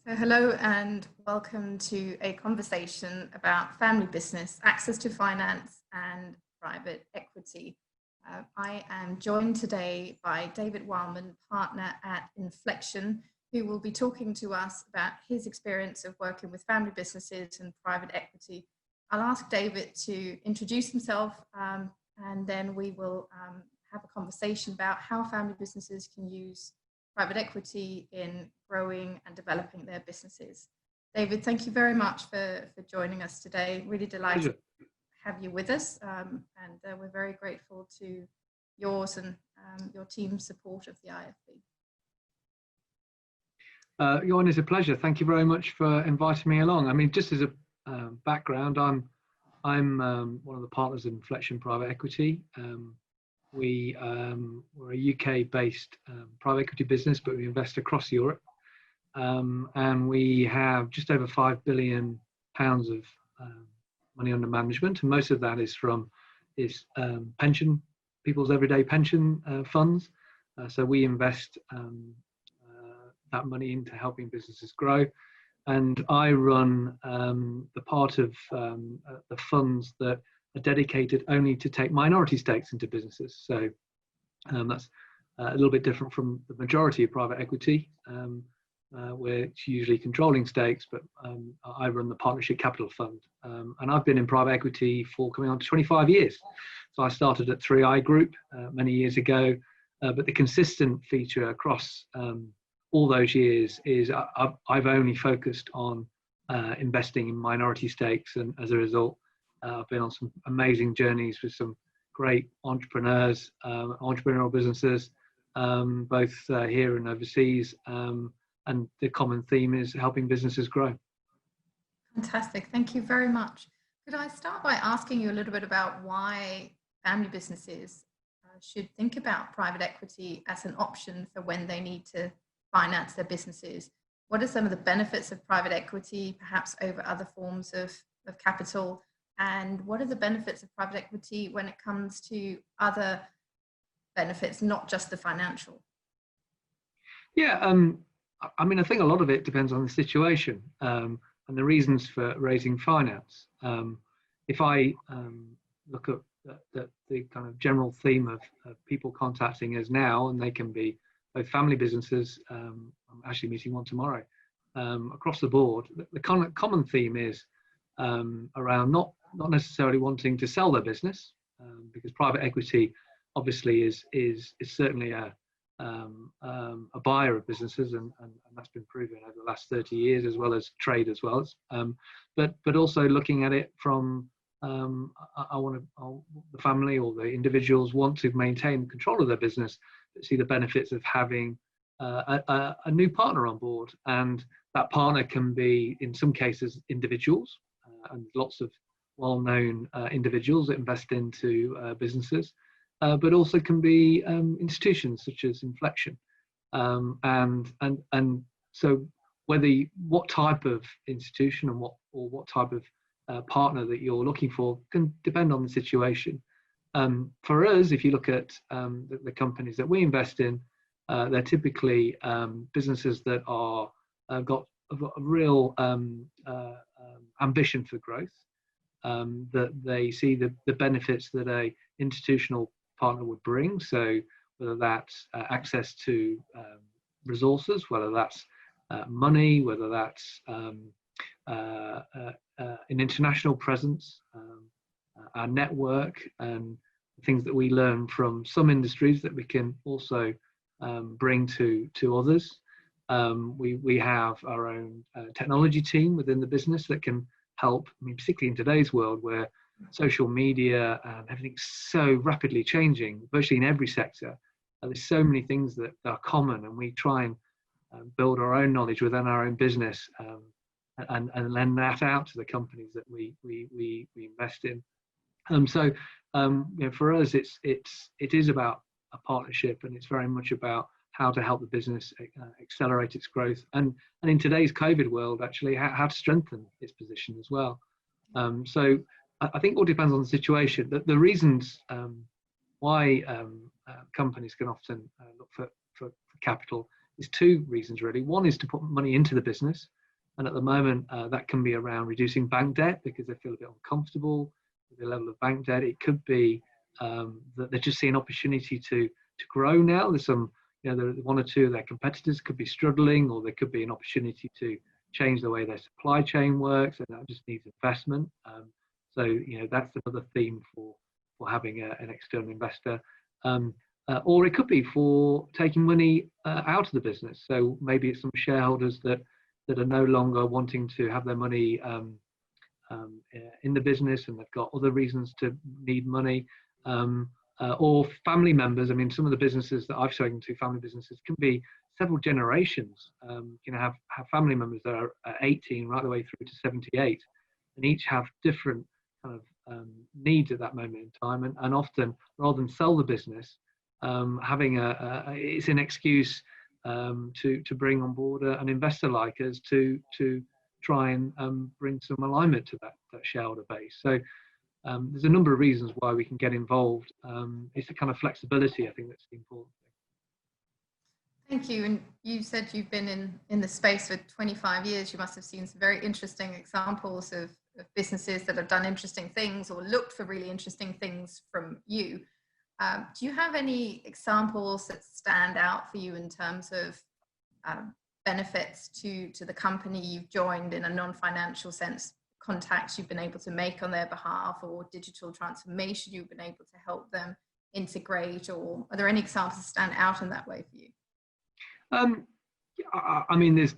So hello and welcome to a conversation about family business, access to finance and private equity. I am joined today by David Whileman, partner at Inflexion, who will be talking to us about his experience of working with family businesses and private equity. I'll ask David to introduce himself and then we will have a conversation about how family businesses can use private equity in growing and developing their businesses. David, thank you very much for joining us today. Really delighted to have you with us, and we're very grateful to yours and your team's support of the IFB. Johan, it's a pleasure. Thank you very much for inviting me along. I mean, just as a background, I'm one of the partners in Inflexion Private Equity. We're a UK-based private equity business, but we invest across Europe, and we have just over £5 billion of money under management, and most of that is from people's everyday pension funds. So we invest that money into helping businesses grow, and I run the part of the funds that are dedicated only to take minority stakes into businesses. So that's a little bit different from the majority of private equity, where it's usually controlling stakes, but I run the Partnership Capital Fund. And I've been in private equity for coming on to 25 years. So I started at 3i Group many years ago, but the consistent feature across all those years is I've only focused on investing in minority stakes, and as a result, I've been on some amazing journeys with some great entrepreneurs, entrepreneurial businesses, both here and overseas. And the common theme is helping businesses grow. Fantastic. Thank you very much. Could I start by asking you a little bit about why family businesses should think about private equity as an option for when they need to finance their businesses? What are some of the benefits of private equity, perhaps over other forms of capital? And what are the benefits of private equity when it comes to other benefits, not just the financial? Yeah, I mean, I think a lot of it depends on the situation and the reasons for raising finance. If I look at the kind of general theme of people contacting us now, and they can be both family businesses, I'm actually meeting one tomorrow, across the board, the common theme is around not necessarily wanting to sell their business, because private equity obviously is certainly a buyer of businesses, and that's been proven over the last 30 years, as well as trade as well. But also looking at it from the family or the individuals want to maintain control of their business, but see the benefits of having a new partner on board, and that partner can be, in some cases, individuals, and lots of well-known individuals that invest into businesses, but also can be institutions such as Inflexion, and so what type of institution and what type of partner that you're looking for can depend on the situation. For us, if you look at the companies that we invest in, they're typically businesses that have got a real ambition for growth, that they see the benefits that a institutional partner would bring. So whether that's access to resources, whether that's money, whether that's an international presence, our network, and things that we learn from some industries that we can also bring to others. We have our own technology team within the business that can help. I mean, particularly in today's world where social media and everything's so rapidly changing, virtually in every sector, there's so many things that are common, and we try and build our own knowledge within our own business, and lend that out to the companies that we invest in. So for us, it is about a partnership, and it's very much about how to help the business accelerate its growth, and in today's COVID world, actually how to strengthen its position as well. So I think it all depends on the situation. The reasons why companies can often look for capital two reasons really. One is to put money into the business, and at the moment that can be around reducing bank debt because they feel a bit uncomfortable with the level of bank debt. It could be that they just see an opportunity to grow now. There's some, there are one or two of their competitors could be struggling, or there could be an opportunity to change the way their supply chain works, and that just needs investment. So that's another theme for having an external investor. Or it could be for taking money out of the business. So maybe it's some shareholders that are no longer wanting to have their money in the business, and they've got other reasons to need money. Or family members. I mean, some of the businesses that I've spoken to, family businesses, can be several generations. Have family members that are 18 right the way through to 78, and each have different kind of needs at that moment in time. And often, rather than sell the business, having it's an excuse to bring on board an investor like us to try and bring some alignment to that shareholder base. So there's a number of reasons why we can get involved. It's the kind of flexibility, I think, that's the important thing. Thank you. And you said you've been in the space for 25 years. You must have seen some very interesting examples of businesses that have done interesting things or looked for really interesting things from you. Do you have any examples that stand out for you in terms of benefits to the company you've joined in a non-financial sense, contacts you've been able to make on their behalf, or digital transformation you've been able to help them integrate? Or are there any examples that stand out in that way for you? I mean, there's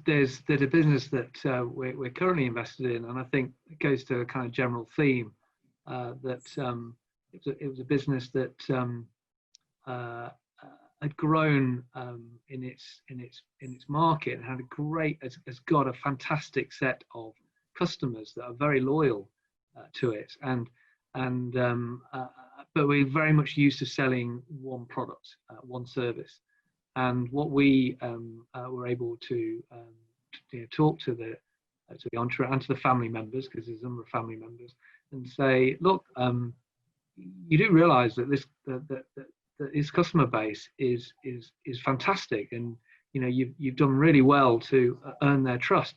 a business that we're currently invested in, and I think it goes to a kind of general theme that it was a business that had grown in its market and has got a fantastic set of customers that are very loyal to it, but we're very much used to selling one product, one service. And what we were able to talk to the entrepreneur and to the family members, because there's a number of family members, and say, look, you do realise that this customer base is fantastic, and you've done really well to earn their trust.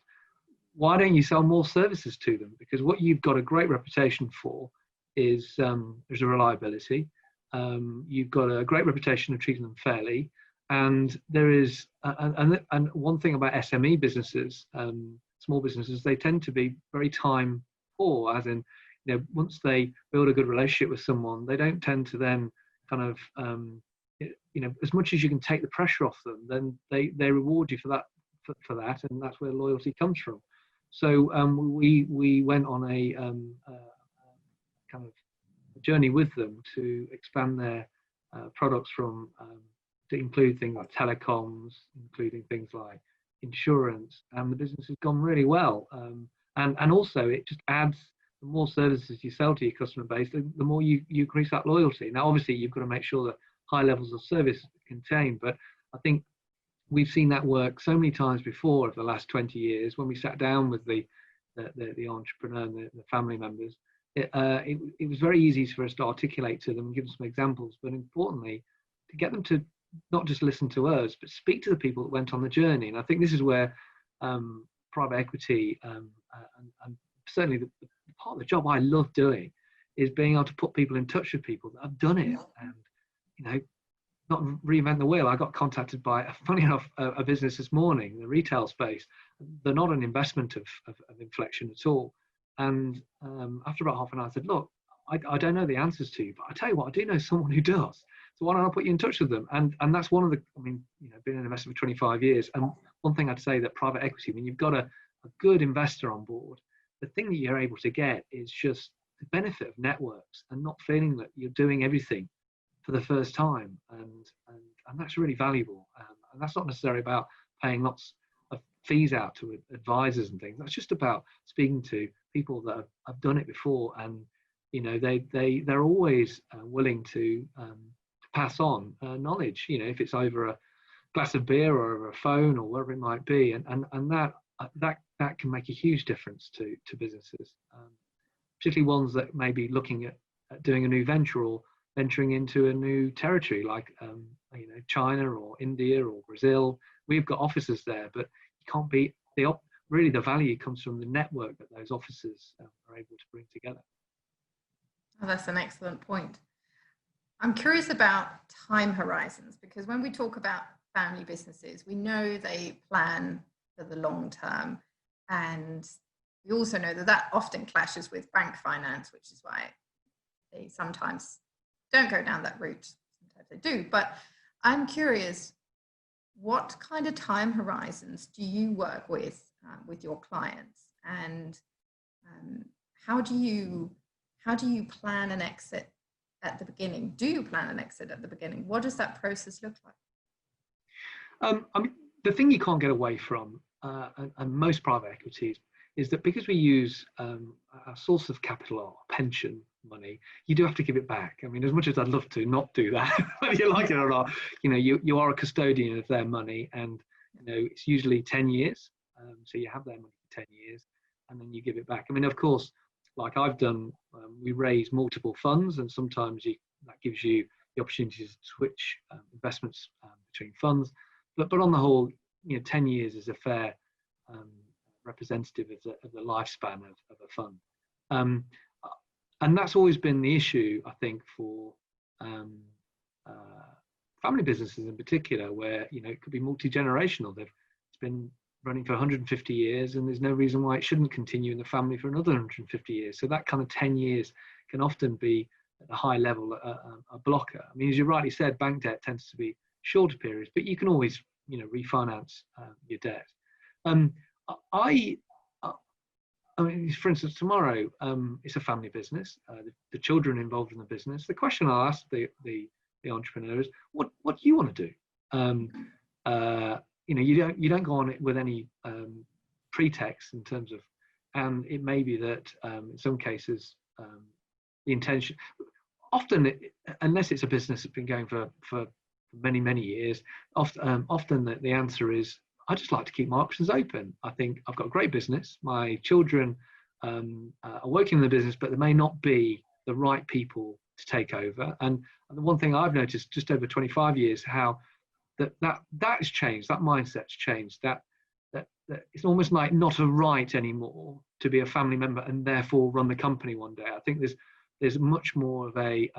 Why don't you sell more services to them? Because what you've got a great reputation for is there's a reliability. You've got a great reputation of treating them fairly. And there is, and one thing about SME businesses, small businesses, they tend to be very time poor, as in, once they build a good relationship with someone, they don't tend to then kind of, as much as you can take the pressure off them, then they reward you for that, and that's where loyalty comes from. So we went on a kind of journey with them to expand their products from to include things like telecoms, including things like insurance, and the business has gone really well. And also it just adds, the more services you sell to your customer base, the more you increase that loyalty. Now, obviously, you've got to make sure that high levels of service are contained, but I think we've seen that work so many times before over the last 20 years when we sat down with the entrepreneur and the family members. It was very easy for us to articulate to them and give them some examples, but importantly, to get them to not just listen to us, but speak to the people that went on the journey. And I think this is where private equity and certainly the part of the job I love doing is being able to put people in touch with people that have done it, and not reinvent the wheel. I got contacted by, funny enough, a business this morning in the retail space. They're not an investment of Inflexion at all. And after about half an hour, I said, look, I don't know the answers to you, but I tell you what, I do know someone who does. So why don't I put you in touch with them? And that's one of the, been an investor for 25 years. And one thing I'd say that private equity, when you've got a good investor on board, the thing that you're able to get is just the benefit of networks and not feeling that you're doing everything for the first time. And that's really valuable. And that's not necessarily about paying lots of fees out to advisors and things. That's just about speaking to people that have done it before. And, they're always willing to pass on knowledge, if it's over a glass of beer or over a phone or whatever it might be. And that can make a huge difference to businesses, particularly ones that may be looking at doing a new venture or venturing into a new territory like China or India or Brazil. we've got offices there, but you can't beat really the value comes from the network that those offices are able to bring together. Oh, that's an excellent point. I'm curious about time horizons, because when we talk about family businesses, we know they plan for the long term, and we also know that that often clashes with bank finance, which is why they sometimes don't go down that route. Sometimes they do. But I'm curious, what kind of time horizons do you work with your clients, and how do you plan an exit at the beginning? Do you plan an exit at the beginning? What does that process look like? I mean, the thing you can't get away from, and most private equities, is that because we use a source of capital, or pension money, you do have to give it back. I mean, as much as I'd love to not do that, whether you like it or not, you are a custodian of their money, and it's usually 10 years. So you have their money for 10 years, and then you give it back. I mean, of course, like I've done, we raise multiple funds, and sometimes that gives you the opportunity to switch investments between funds. But on the whole, 10 years is a fair representative of the lifespan of a fund. And that's always been the issue, I think, for family businesses in particular, where it could be multi-generational. It's been running for 150 years, and there's no reason why it shouldn't continue in the family for another 150 years. So that kind of 10 years can often be at a high level a blocker. I mean, as you rightly said, bank debt tends to be shorter periods, but you can always refinance your debt. I mean, for instance, tomorrow it's a family business. The children involved in the business. The question I'll ask the entrepreneur is, what do you want to do? You don't go on it with any pretext in terms of, and it may be that in some cases the intention, often unless it's a business that's been going for many years, often the answer is, I just like to keep my options open. I think I've got a great business. My children are working in the business, but there may not be the right people to take over. And the one thing I've noticed just over 25 years, how that has changed, that mindset's changed, that it's almost like not a right anymore to be a family member and therefore run the company one day. I think there's much more of a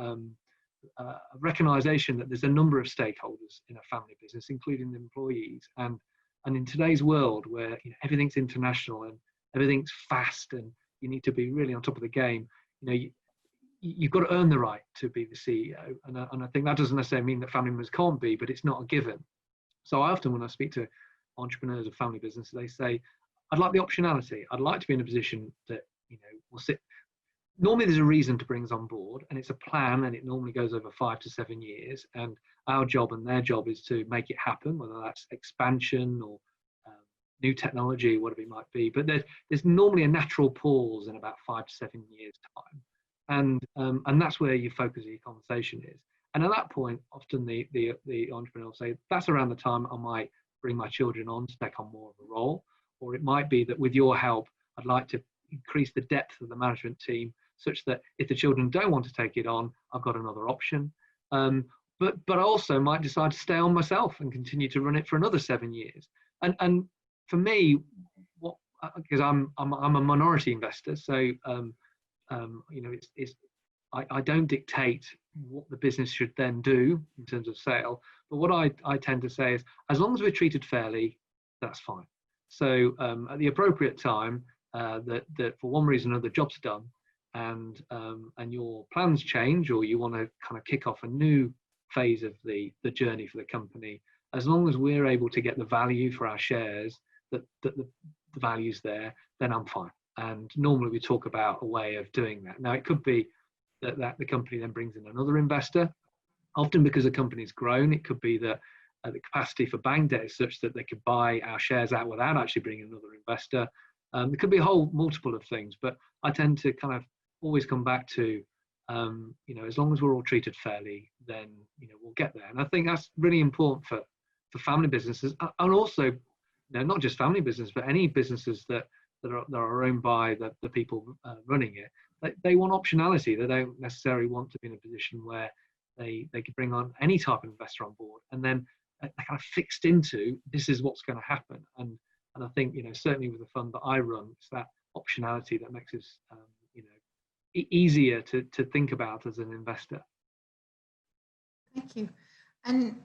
recognition that there's a number of stakeholders in a family business, including the employees. And in today's world, where everything's international and everything's fast, and you need to be really on top of the game, you've got to earn the right to be the CEO. And I think that doesn't necessarily mean that family members can't be, but it's not a given. So I often, when I speak to entrepreneurs of family businesses, they say, I'd like the optionality. I'd like to be in a position that will sit. Normally there's a reason to bring us on board, and it's a plan, and it normally goes over 5 to 7 years. And our job and their job is to make it happen, whether that's expansion or new technology, whatever it might be. But there's normally a natural pause in about 5 to 7 years' time, and that's where your focus of your conversation is. And at that point, often the entrepreneur will say, that's around the time I might bring my children on to take on more of a role, or it might be that with your help, I'd like to increase the depth of the management team, such that if the children don't want to take it on, I've got another option. But I also might decide to stay on myself and continue to run it for another 7 years. And for me, because I'm a minority investor, so I don't dictate what the business should then do in terms of sale. But what I tend to say is, as long as we're treated fairly, that's fine. So at the appropriate time, that for one reason or another, the job's done, and your plans change, or you want to kind of kick off a new phase of the journey for the company, as long as we're able to get the value for our shares, that the value's there, then I'm fine. And normally we talk about a way of doing that. Now, it could be that the company then brings in another investor. Often because the company's grown, it could be that the capacity for bank debt is such that they could buy our shares out without actually bringing another investor. There could be a whole multiple of things, but I tend to kind of always come back to, as long as we're all treated fairly, then we'll get there. And I think that's really important for family businesses, and also not just family business, but any businesses that are owned by the people running it. They want optionality. They don't necessarily want to be in a position where they could bring on any type of investor on board, and then kind of fixed into this is what's going to happen. And I think, certainly with the fund that I run, it's that optionality that makes us, easier to think about as an investor. Thank you. And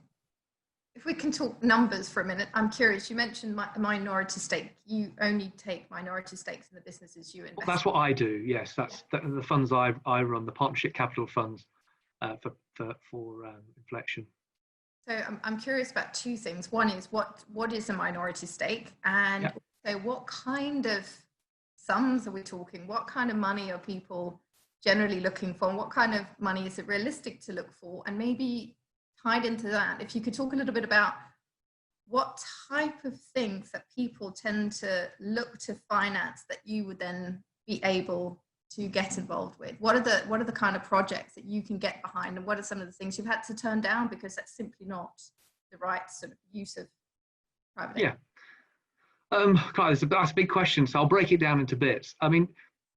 if we can talk numbers for a minute, I'm curious, you mentioned minority stake. You only take minority stakes in the businesses you invest in. Well, that's what I do, yes. That's the funds I run, the partnership capital funds for Inflexion. So I'm curious about two things. One is what is a minority stake, and also what kind of sums are we talking? What kind of money are people generally looking for, and what kind of money is it realistic to look for? And maybe tied into that, if you could talk a little bit about what type of things that people tend to look to finance that you would then be able to get involved with. What are the kind of projects that you can get behind, and what are some of the things you've had to turn down because that's simply not the right sort of use of private equity? That's a big question, so I'll break it down into bits. I mean,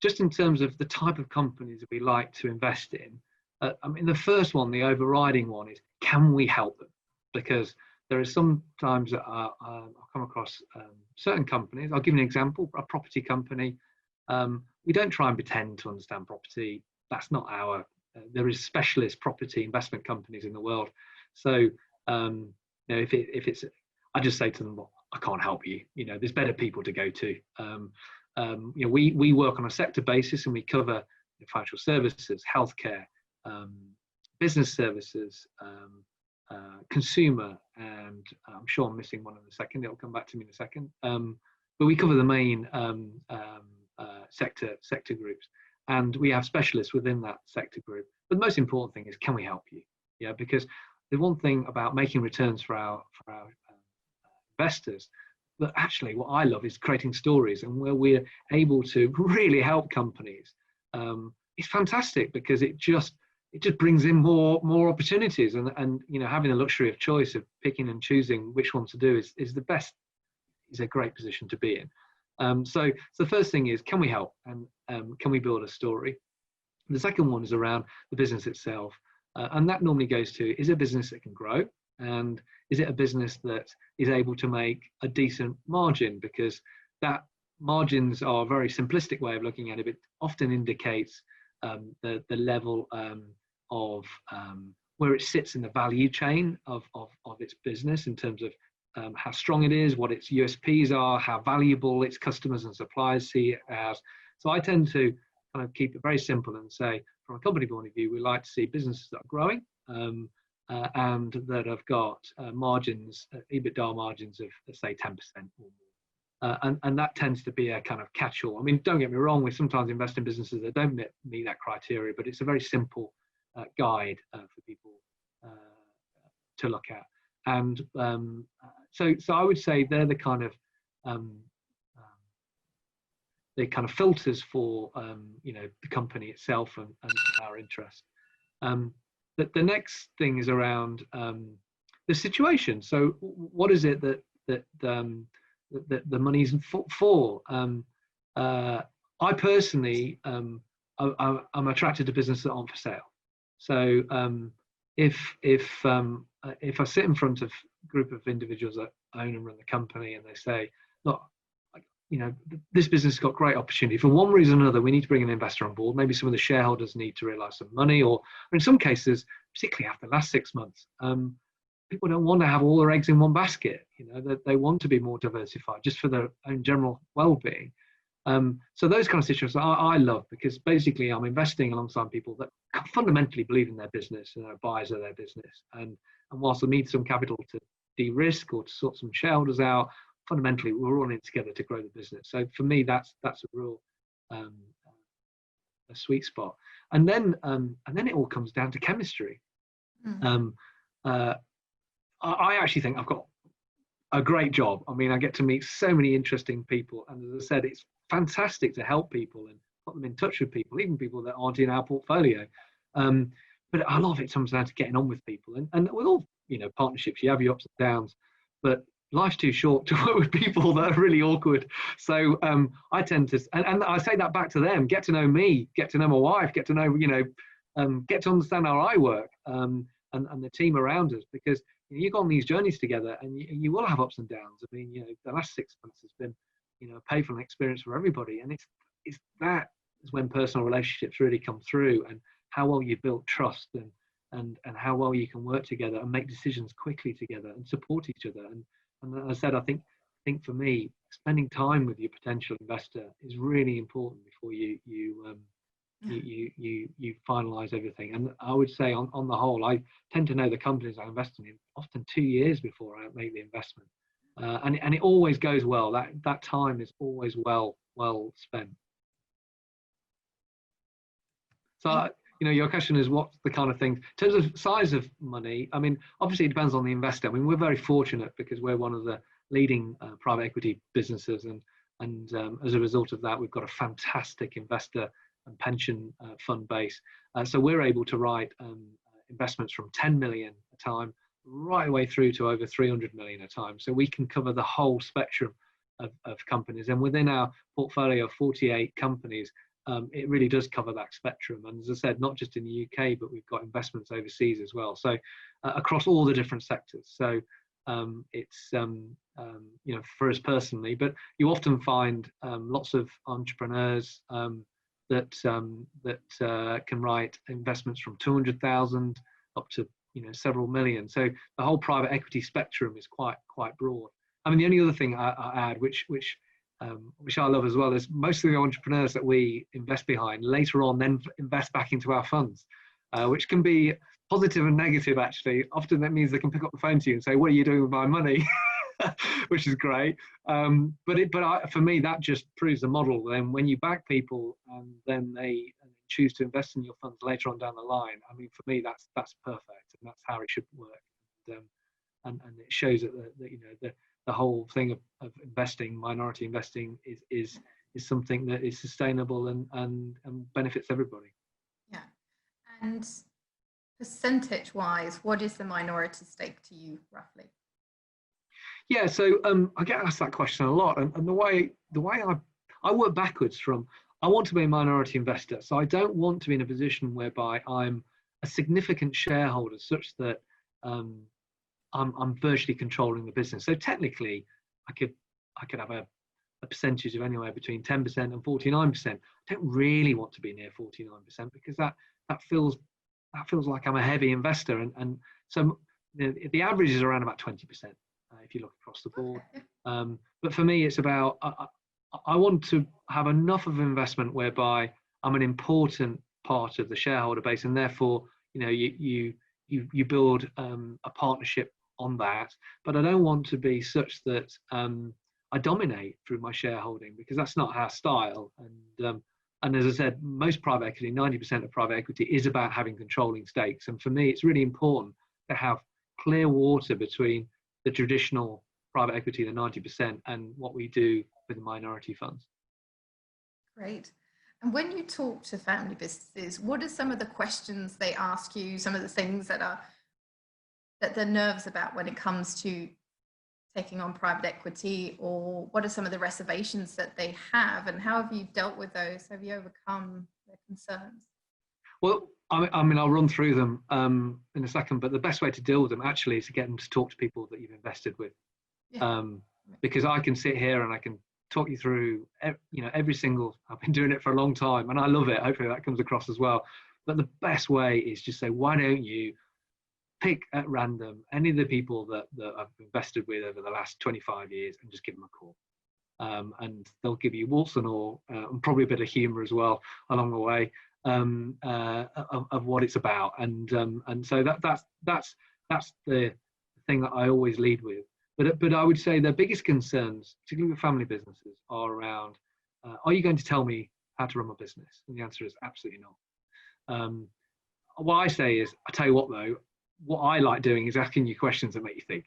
just in terms of the type of companies that we like to invest in, the first one, the overriding one, is can we help them? Because there are sometimes that I'll come across certain companies. I'll give you an example, a property company. We don't try and pretend to understand property. That's not there is specialist property investment companies in the world. So, if it's, I just say to them, well, I can't help you. There's better people to go to. We work on a sector basis, and we cover financial services, healthcare, business services, consumer, and I'm sure I'm missing one in a second. It'll come back to me in a second. But we cover the main sector groups, and we have specialists within that sector group. But the most important thing is, can we help you? Yeah, because the one thing about making returns for our investors, but actually what I love is creating stories, and where we're able to really help companies. It's fantastic because it just brings in more opportunities, and having the luxury of choice of picking and choosing which one to do is the best, is a great position to be in. So the first thing is, can we help, and can we build a story? The second one is around the business itself, and that normally goes to, is it a business that can grow, and is it a business that is able to make a decent margin? Because that margins are a very simplistic way of looking at it, but often indicates the level of where it sits in the value chain of its business, in terms of how strong it is, what its USPs are, how valuable its customers and suppliers see it as. So I tend to kind of keep it very simple and say, from a company point of view, we like to see businesses that are growing and that have got margins, EBITDA margins of, let's say, 10% or more. And that tends to be a kind of catch-all. I mean, don't get me wrong, we sometimes invest in businesses that don't meet that criteria, but it's a very simple guide for people to look at. And so I would say they're the kind of filters for the company itself and our interest. But the next thing is around the situation. So what is it that the money's for? I personally, I'm attracted to businesses that aren't for sale. So if I sit in front of a group of individuals that own and run the company, and they say, look, this business has got great opportunity. For one reason or another, we need to bring an investor on board. Maybe some of the shareholders need to realize some money, or in some cases, particularly after the last 6 months, people don't want to have all their eggs in one basket. They want to be more diversified just for their own general well-being. So those kind of situations I love, because basically I'm investing alongside people that fundamentally believe in their business and are buyers of their business. And whilst they need some capital to de-risk or to sort some shareholders out, fundamentally we're all in it together to grow the business. So for me, that's a real a sweet spot. And then it all comes down to chemistry. I actually think I've got a great job. I mean, I get to meet so many interesting people, and as I said, it's fantastic to help people and put them in touch with people, even people that aren't in our portfolio. But a lot of it comes down to getting on with people, and with all partnerships, you have your ups and downs, but life's too short to work with people that are really awkward. So I tend to, and I say that back to them: get to know me, get to know my wife, get to know get to understand how I work, and the team around us, because you go on these journeys together, and you will have ups and downs. I mean, the last 6 months has been, a painful experience for everybody, and it's that is when personal relationships really come through, and how well you built trust, and how well you can work together and make decisions quickly together and support each other. And as I said, I think for me, spending time with your potential investor is really important before you finalize everything. And I would say on the whole, I tend to know the companies I invest in often 2 years before I make the investment, and it always goes well. That time is always well spent. So your question is, what's the kind of thing in terms of size of money? I mean, obviously it depends on the investor. I mean, we're very fortunate because we're one of the leading private equity businesses, and as a result of that, we've got a fantastic investor and pension fund base. So we're able to write investments from 10 million a time right away through to over 300 million a time. So we can cover the whole spectrum of companies. And within our portfolio of 48 companies, it really does cover that spectrum. And as I said, not just in the UK, but we've got investments overseas as well. So across all the different sectors. So it's, for us personally, but you often find lots of entrepreneurs that can write investments from 200,000 up to several million. So the whole private equity spectrum is quite broad. I mean, the only other thing I add, which I love as well, is most of the entrepreneurs that we invest behind later on then invest back into our funds, which can be positive and negative actually. Often that means they can pick up the phone to you and say, "What are you doing with my money?" which is great. For me, that just proves the model. Then when you back people and then they choose to invest in your funds later on down the line, I mean, for me, that's perfect, and that's how it should work. And it shows that the whole thing of investing, minority investing, is something that is sustainable and benefits everybody. Yeah. And percentage-wise, what is the minority stake to you, roughly? Yeah, so I get asked that question a lot, and the way I work backwards from, I want to be a minority investor, so I don't want to be in a position whereby I'm a significant shareholder, such that I'm virtually controlling the business. So technically, I could have a percentage of anywhere between 10% and 49%. I don't really want to be near 49% because that feels like I'm a heavy investor, and so the average is around about 20%. If you look across the board. But for me, it's about, I want to have enough of investment whereby I'm an important part of the shareholder base, and therefore, you build a partnership on that. But I don't want to be such that I dominate through my shareholding, because that's not our style. And as I said, most private equity, 90% of private equity is about having controlling stakes. And for me, it's really important to have clear water between the traditional private equity, the 90%, and what we do with the minority funds. Great. And when you talk to family businesses, what are some of the questions they ask you, some of the things that they're nervous about when it comes to taking on private equity, or what are some of the reservations that they have, and how have you dealt with those? Have you overcome their concerns? Well, I mean, I'll run through them in a second, but the best way to deal with them actually is to get them to talk to people that you've invested with. Yeah. Because I can sit here and I can talk you through, every single, I've been doing it for a long time and I love it. Hopefully that comes across as well. But the best way is just say, why don't you pick at random any of the people that I've invested with over the last 25 years and just give them a call. And they'll give you warts and all, and probably a bit of humor as well along the way. Of what it's about, and so that's the thing that I always lead with. But I would say the biggest concerns, particularly with family businesses, are around: are you going to tell me how to run my business? And the answer is absolutely not. What I say is, I tell you what though, what I like doing is asking you questions that make you think.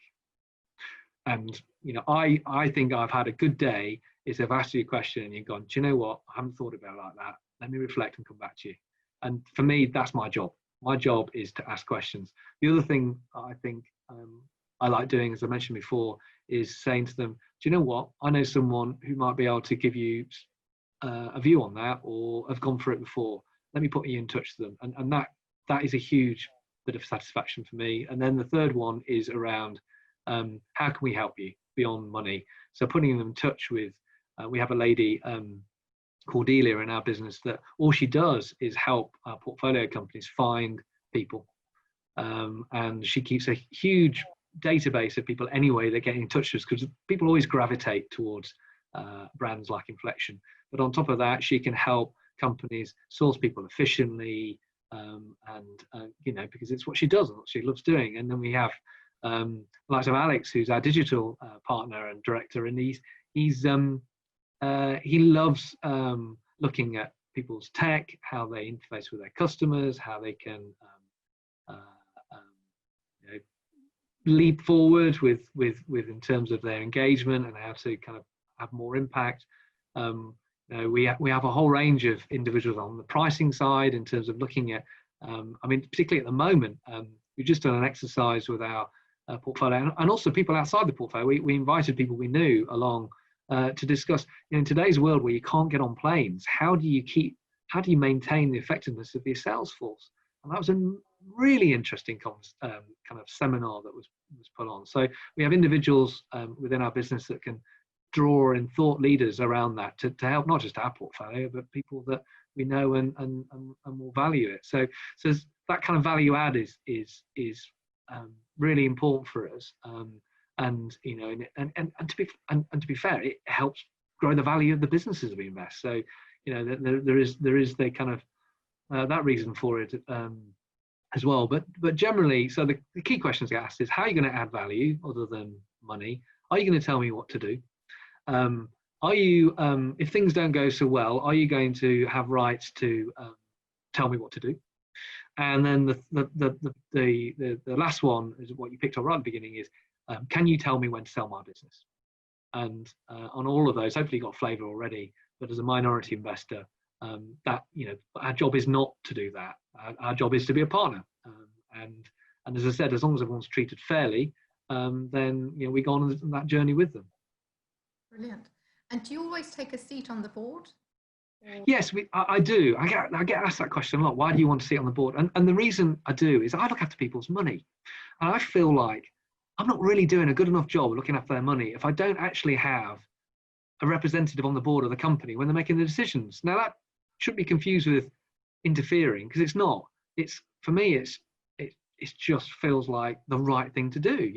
And I think I've had a good day is I've asked you a question and you've gone, do you know what? I haven't thought about it like that. Let me reflect and come back to you. And for me, that's my job. My job is to ask questions. The other thing I think I like doing, as I mentioned before, is saying to them, do you know what? I know someone who might be able to give you a view on that, or have gone through it before. Let me put you in touch with them. And that is a huge bit of satisfaction for me. And then the third one is around how can we help you beyond money? So putting them in touch with, we have a lady, Cordelia, in our business, that all she does is help our portfolio companies find people. And she keeps a huge database of people anyway that get in touch with us, because people always gravitate towards brands like Inflexion. But on top of that, she can help companies source people efficiently, because it's what she does and what she loves doing. And then we have like Alex, who's our digital partner and director, and he loves looking at people's tech, how they interface with their customers, how they can leap forward with in terms of their engagement and how to kind of have more impact. We have a whole range of individuals on the pricing side in terms of looking at, particularly at the moment, we've just done an exercise with our portfolio and also people outside the portfolio. We invited people we knew along to discuss, in today's world where you can't get on planes, how do you maintain the effectiveness of your sales force? And that was a really interesting kind of seminar that was put on. So we have individuals within our business that can draw in thought leaders around that to help not just our portfolio, but people that we know and will value it. So that kind of value add is really important for us. And to be fair, it helps grow the value of the businesses we invest. So there is the kind of that reason for it as well. But generally, so the key questions asked is, how are you going to add value other than money? Are you going to tell me what to do? Are you, if things don't go so well, are you going to have rights to tell me what to do? And then the last one is what you picked up right at the beginning is, can you tell me when to sell my business? And on all of those, hopefully you got flavour already, but as a minority investor, that our job is not to do that. Our job is to be a partner, and as I said, as long as everyone's treated fairly, then we go on that journey with them. Brilliant. And do you always take a seat on the board? Yes, I do. I get asked that question a lot. Why do you want to sit on the board? And the reason I do is I look after people's money, and I feel like I'm not really doing a good enough job looking after their money if I don't actually have a representative on the board of the company when they're making the decisions. Now that shouldn't be confused with interfering, because it's not. It's, for me, it just feels like the right thing to do.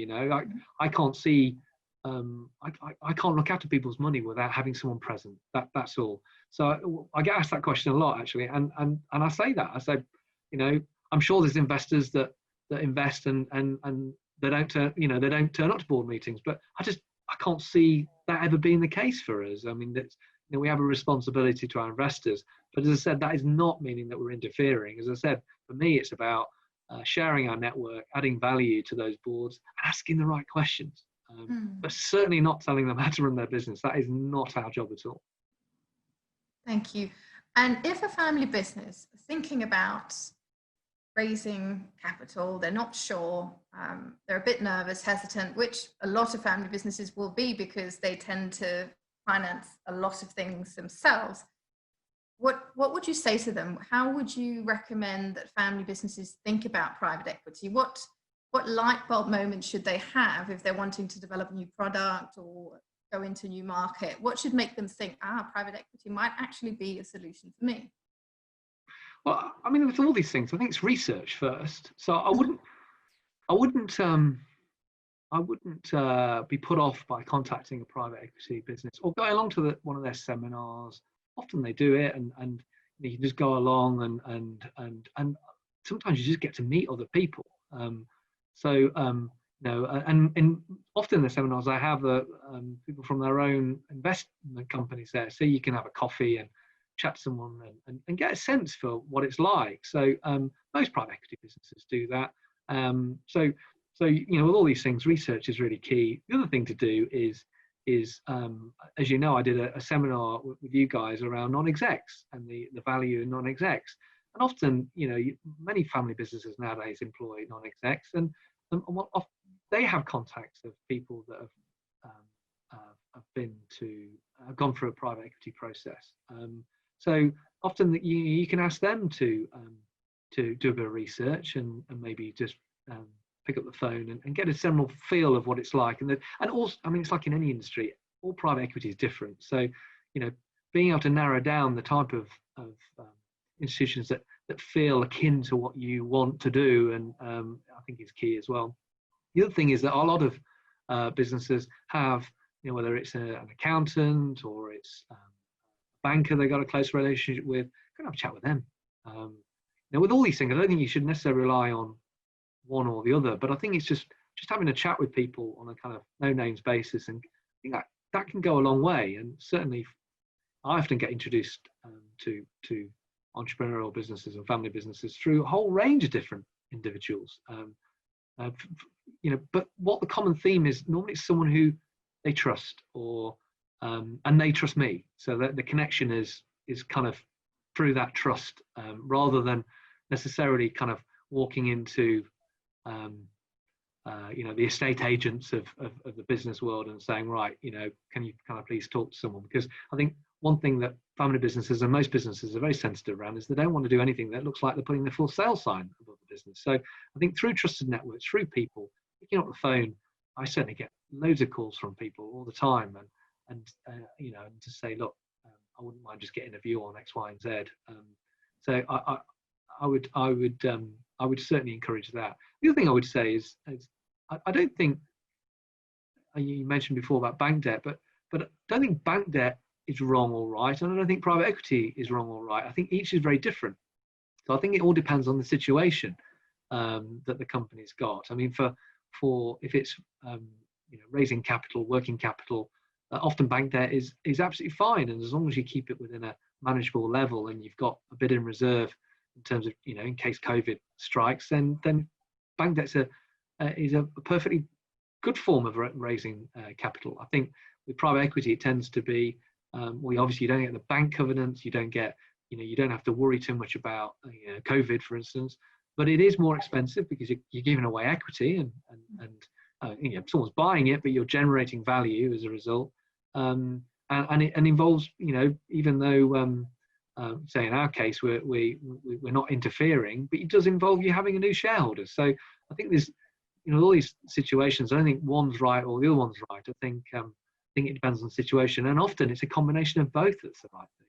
I can't see. I can't look after people's money without having someone present. That's all. So I get asked that question a lot, actually, and I say that. I say, I'm sure there's investors that invest and they don't turn up to board meetings, but I can't see that ever being the case for us. I mean, we have a responsibility to our investors, but as I said, that is not meaning that we're interfering. As I said, for me, it's about sharing our network, adding value to those boards, asking the right questions. But certainly not telling them how to run their business. That is not our job at all. Thank you. And if a family business is thinking about raising capital, they're not sure, they're a bit nervous, hesitant, which a lot of family businesses will be because they tend to finance a lot of things themselves. What would you say to them? How would you recommend that family businesses think about private equity? What light bulb moments should they have if they're wanting to develop a new product or go into a new market? What should make them think, private equity might actually be a solution for me? Well, I mean, with all these things, I think it's research first. So I wouldn't be put off by contacting a private equity business or going along to one of their seminars. Often they do it, and you can just go along and sometimes you just get to meet other people. And often in the seminars I have people from their own investment companies there, so you can have a coffee and chat to someone and get a sense for what it's like. So most private equity businesses do that. So with all these things, research is really key. The other thing to do is as you know, I did a seminar with you guys around non-execs and the value in non-execs. And often, many family businesses nowadays employ non-execs, and they have contacts of people that have gone through a private equity process. So often you can ask them to to do a bit of research and maybe just pick up the phone and get a general feel of what it's like. And also, I mean, it's like in any industry, all private equity is different. So, being able to narrow down the type of institutions that feel akin to what you want to do, and I think is key as well. The other thing is that a lot of businesses have, whether it's an accountant or it's a banker they've got a close relationship with, go and have a chat with them. With all these things, I don't think you should necessarily rely on one or the other, but I think it's just having a chat with people on a kind of no names basis, and I think that can go a long way. And certainly I often get introduced to entrepreneurial businesses and family businesses through a whole range of different individuals. But what the common theme is, normally it's someone who they trust, or and they trust me, so that the connection is kind of through that trust, rather than necessarily kind of walking into the estate agents of the business world and saying, right, can you kind of please talk to someone? Because I think one thing that family businesses and most businesses are very sensitive around is they don't want to do anything that looks like they're putting the full sale sign above the business. So I think through trusted networks, through people, picking up the phone, I certainly get loads of calls from people all the time, and to say, look, I wouldn't mind just getting a view on X, Y, and Z. So I would certainly encourage that. The other thing I would say is I don't think, you mentioned before about bank debt, but I don't think bank debt is wrong or right, and I don't think private equity is wrong or right. I think each is very different. So I think it all depends on the situation that the company's got. I mean, for if it's raising capital, working capital, often bank debt is absolutely fine, and as long as you keep it within a manageable level and you've got a bit in reserve in terms of in case COVID strikes, then bank debt's is a perfectly good form of raising capital. I think with private equity, it tends to be obviously you don't get the bank covenants, you don't get you don't have to worry too much about COVID, for instance, but it is more expensive because you're giving away equity and someone's buying it, but you're generating value as a result, and it involves even though say in our case we're not interfering, but it does involve you having a new shareholder. So I think there's all these situations. I don't think one's right or the other one's right. I think it depends on the situation, and often it's a combination of both that's the right thing.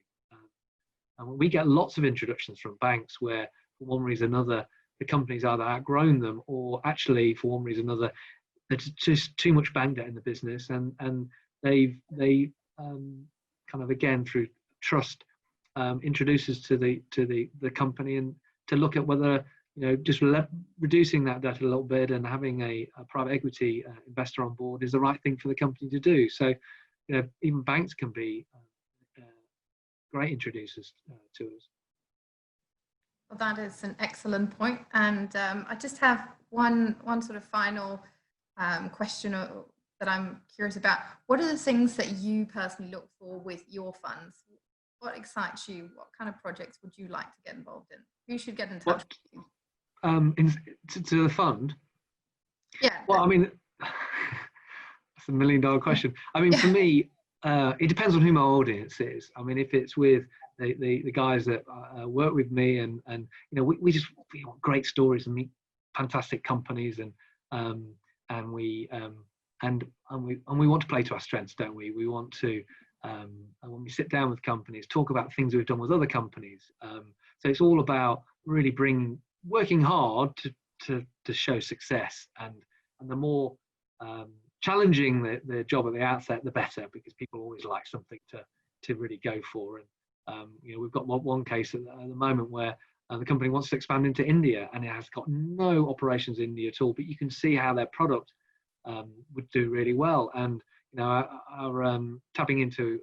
And we get lots of introductions from banks where, for one reason or another, the company's either outgrown them, or actually, for one reason or another, there's just too much bank debt in the business, and they kind of, again, through trust, introduce us to the company, and to look at whether just reducing that debt a little bit and having a private equity investor on board is the right thing for the company to do. So even banks can be great introducers to us. Well, that is an excellent point. And I just have one sort of final question that I'm curious about. What are the things that you personally look for with your funds? What excites you? What kind of projects would you like to get involved in? Who should get in touch with you? To the fund? Yeah. Well, I mean, that's $1 million question. I mean, for me, it depends on who my audience is. I mean, if it's with the guys that work with me, and we want great stories and meet fantastic companies, and we want to play to our strengths, don't we? We want to, when we sit down with companies, talk about things we've done with other companies. So it's all about really working hard to show success, and the more challenging the job at the outset, the better, because people always like something to really go for. And we've got one case at the moment where the company wants to expand into India, and it has got no operations in India at all, but you can see how their product would do really well. And our tapping into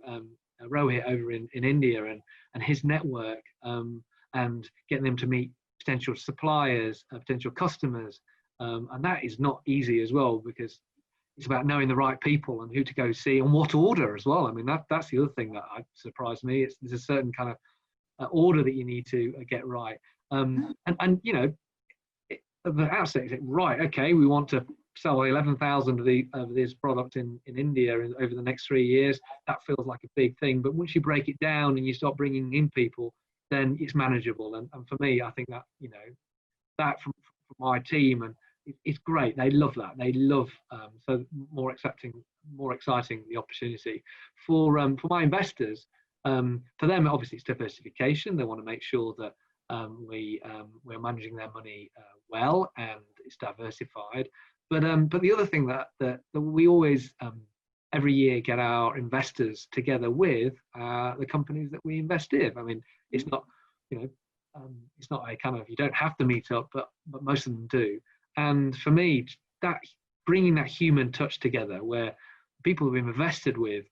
Rohit over in India and his network, and getting them to meet potential suppliers, potential customers, and that is not easy as well, because it's about knowing the right people and who to go see and what order as well. I mean, that's the other thing that surprised me. There's a certain kind of order that you need to get right. And at the outset, you think, right, okay, we want to sell 11,000 of this product in India over the next 3 years. That feels like a big thing. But once you break it down and you start bringing in people, then it's manageable. And for me, I think that, that from my team, and it's great. They love that. They love so more exciting the opportunity for my investors. For them, obviously, it's diversification. They want to make sure that we're managing their money well and it's diversified. But the other thing that we always every year get our investors together with the companies that we invest in. I mean, it's not it's not a kind of, you don't have to meet up, but most of them do. And for me, that bringing that human touch together, where people we've invested with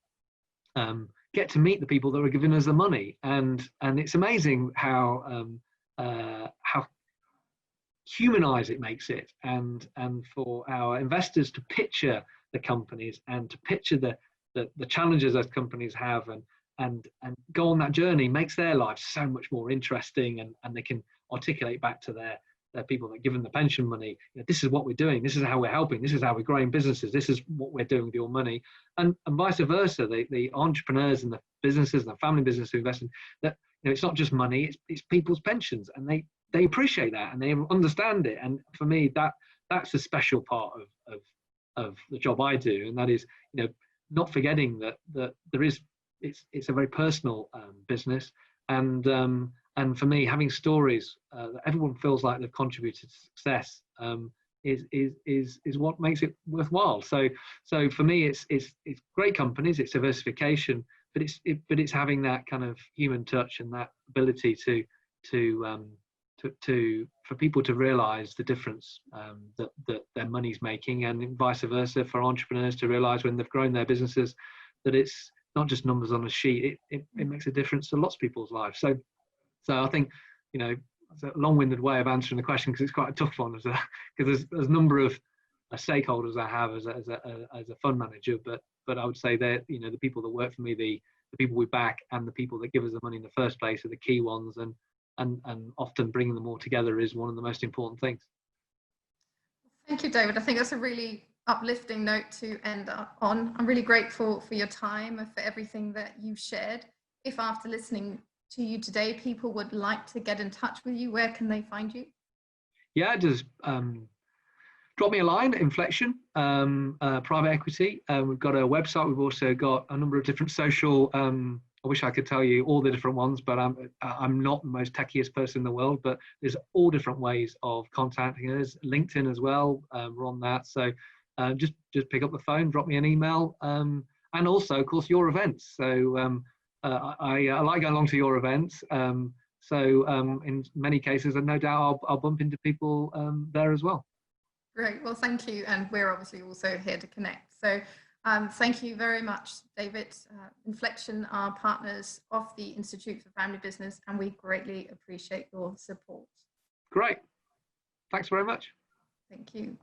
get to meet the people that are giving us the money, and it's amazing how humanized it makes it, and for our investors to picture the companies and to picture the challenges those companies have, and go on that journey, makes their lives so much more interesting, and they can articulate back to their people that give them the pension money, this is what we're doing, this is how we're helping, this is how we're growing businesses, this is what we're doing with your money, and vice versa. The entrepreneurs and the businesses and the family business who invest in that, it's not just money, it's people's pensions, and they appreciate that and they understand it. And for me, that's a special part of the job I do, and that is, not forgetting that there is, it's a very personal business, and for me, having stories that everyone feels like they've contributed to success is what makes it worthwhile. So for me, it's great companies, it's diversification, but it's having that kind of human touch and that ability for people to realize the difference that their money's making, and vice versa for entrepreneurs to realize when they've grown their businesses that it's not just numbers on a sheet, it makes a difference to lots of people's lives. So I think, it's a long-winded way of answering the question, because it's quite a tough one, because there's a number of stakeholders I have as a fund manager, but I would say that, the people that work for me, the people we back, and the people that give us the money in the first place are the key ones, and often bringing them all together is one of the most important things. Thank you, David. I think that's a really uplifting note to end up on. I'm really grateful for your time and for everything that you shared. If after listening to you today, people would like to get in touch with you, where can they find you? Yeah, just drop me a line, Inflexion, private equity. We've got a website. We've also got a number of different social, I wish I could tell you all the different ones, but I'm not the most techiest person in the world, but there's all different ways of contacting us. LinkedIn as well, we're on that. So just pick up the phone, drop me an email, and also, of course, your events. So I like going along to your events. So in many cases, and no doubt I'll bump into people there as well. Great. Well, thank you. And we're obviously also here to connect. So thank you very much, David. Inflexion are partners of the Institute for Family Business, and we greatly appreciate your support. Great. Thanks very much. Thank you.